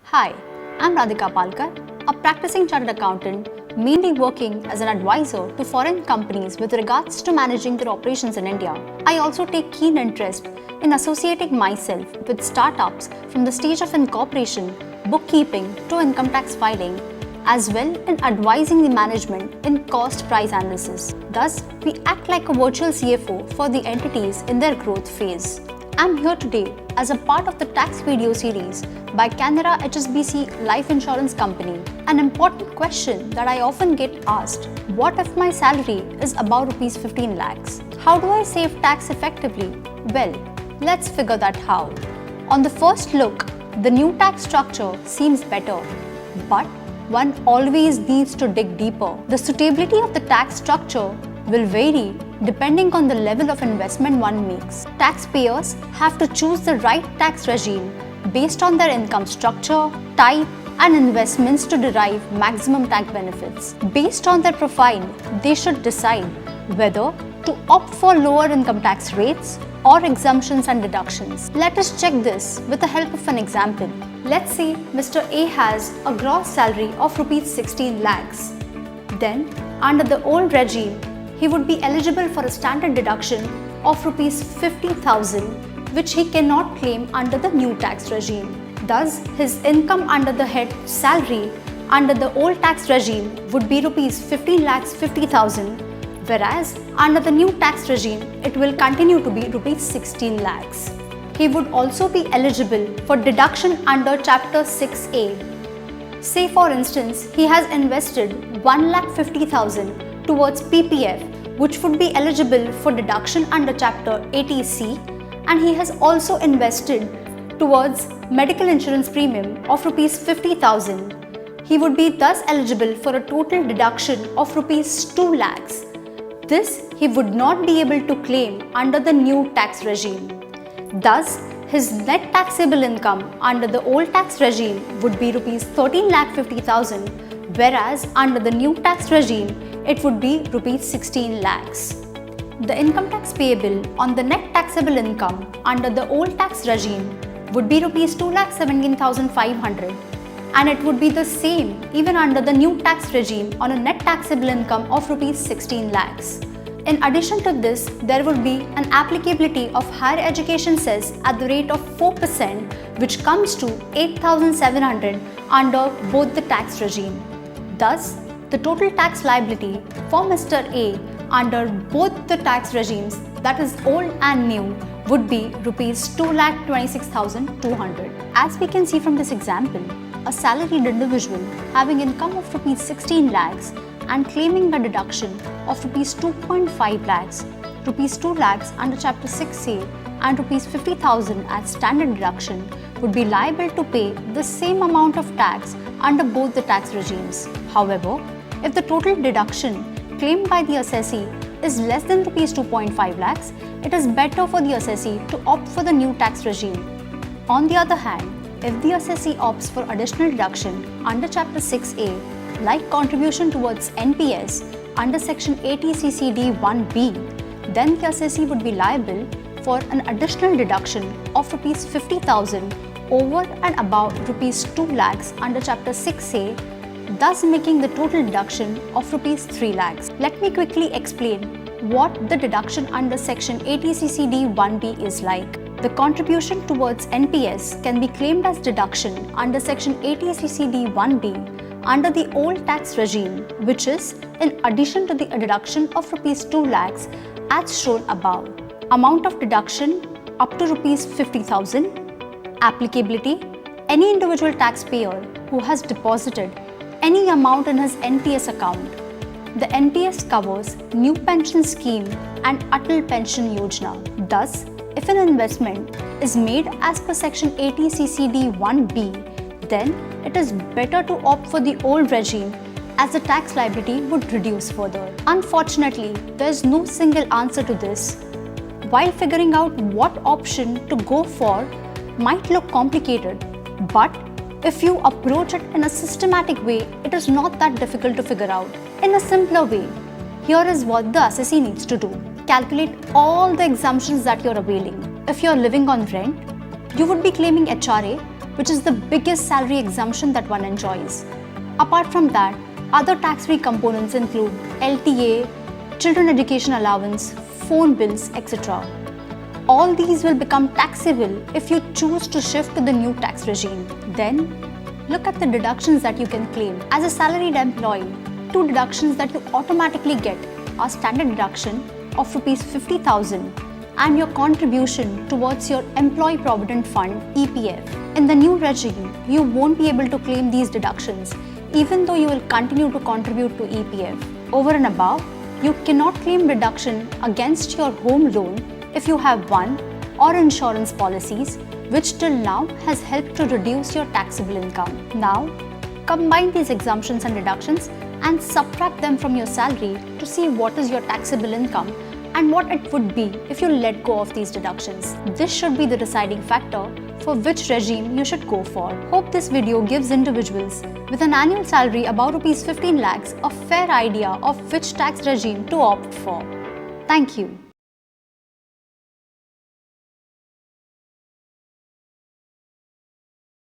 Hi, I'm Radhika Palkar, a practicing chartered accountant, mainly working as an advisor to foreign companies with regards to managing their operations in India. I also take keen interest in associating myself with startups from the stage of incorporation, bookkeeping to income tax filing, as well in advising the management in cost price analysis. Thus, we act like a virtual CFO for the entities in their growth phase. I'm here today as a part of the tax video series by Canara HSBC Life Insurance Company. An important question that I often get asked: what if my salary is above Rs 15 lakhs? How do I save tax effectively? Well, let's figure that how. On the first look, the new tax structure seems better, but one always needs to dig deeper. The suitability of the tax structure will vary depending on the level of investment one makes. Taxpayers have to choose the right tax regime based on their income structure, type, and investments to derive maximum tax benefits. Based on their profile, they should decide whether to opt for lower income tax rates or exemptions and deductions. Let us check this with the help of an example. Let's say Mr. A has a gross salary of Rs 16 lakhs. Then, under the old regime, he would be eligible for a standard deduction of Rs 50,000, which he cannot claim under the new tax regime. Thus, his income under the head salary under the old tax regime would be Rs 15 lakhs 50,000, whereas under the new tax regime, it will continue to be Rs 16 lakhs. He would also be eligible for deduction under Chapter 6A. Say for instance, he has invested 1,50,000 towards PPF, which would be eligible for deduction under Chapter 80C, and he has also invested towards medical insurance premium of Rs 50,000. He would be thus eligible for a total deduction of Rs 2 lakhs. This he would not be able to claim under the new tax regime. Thus, his net taxable income under the old tax regime would be Rs 13,50,000, whereas under the new tax regime, it would be Rs 16 lakhs. The income tax payable on the net taxable income under the old tax regime would be Rs 2,17,500, and it would be the same even under the new tax regime on a net taxable income of Rs 16 lakhs. In addition to this, there would be an applicability of higher education cess at the rate of 4%, which comes to 8,700 under both the tax regime. Thus, the total tax liability for Mr. A under both the tax regimes, that is old and new, would be Rs 2,26,200. As we can see from this example, a salaried individual having income of Rs 16 lakhs and claiming a deduction of Rs 2.5 lakhs, Rs 2 lakhs under Chapter 6A and Rs 50,000 as standard deduction would be liable to pay the same amount of tax under both the tax regimes. However, if the total deduction claimed by the assessee is less than Rs 2.5 lakhs, it is better for the assessee to opt for the new tax regime. On the other hand, if the assessee opts for additional deduction under Chapter 6A, like contribution towards NPS under Section 80CCD 1B, then the assessee would be liable for an additional deduction of Rs 50,000 over and above Rs 2 lakhs under Chapter 6A, thus making the total deduction of Rs 3 lakhs. Let me quickly explain what the deduction under Section 80CCD 1B is like. The contribution towards NPS can be claimed as deduction under Section 80CCD 1B under the old tax regime, which is in addition to the deduction of Rs 2 lakhs as shown above. Amount of deduction up to Rs 50,000. Applicability: any individual taxpayer who has deposited any amount in his NPS account. The NPS covers New Pension Scheme and Atal Pension Yojana. Thus, if an investment is made as per Section 80CCD 1B, then it is better to opt for the old regime as the tax liability would reduce further. Unfortunately, there is no single answer to this. While figuring out what option to go for might look complicated, but if you approach it in a systematic way, it is not that difficult to figure out. In a simpler way, here is what the assessee needs to do. Calculate all the exemptions that you're availing. If you're living on rent, you would be claiming HRA which is the biggest salary exemption that one enjoys. Apart from that, other tax-free components include LTA, children education allowance, phone bills, etc. All these will become taxable if you choose to shift to the new tax regime. Then, look at the deductions that you can claim. As a salaried employee, two deductions that you automatically get are standard deduction of Rs 50,000 and your contribution towards your Employee Provident Fund EPF. In the new regime, you won't be able to claim these deductions even though you will continue to contribute to EPF. Over and above, you cannot claim deduction against your home loan if you have one or insurance policies, which till now has helped to reduce your taxable income. Now, combine these exemptions and deductions and subtract them from your salary to see what is your taxable income and what it would be if you let go of these deductions. This should be the deciding factor for which regime you should go for. Hope this video gives individuals with an annual salary above Rs 15 lakhs a fair idea of which tax regime to opt for. Thank you.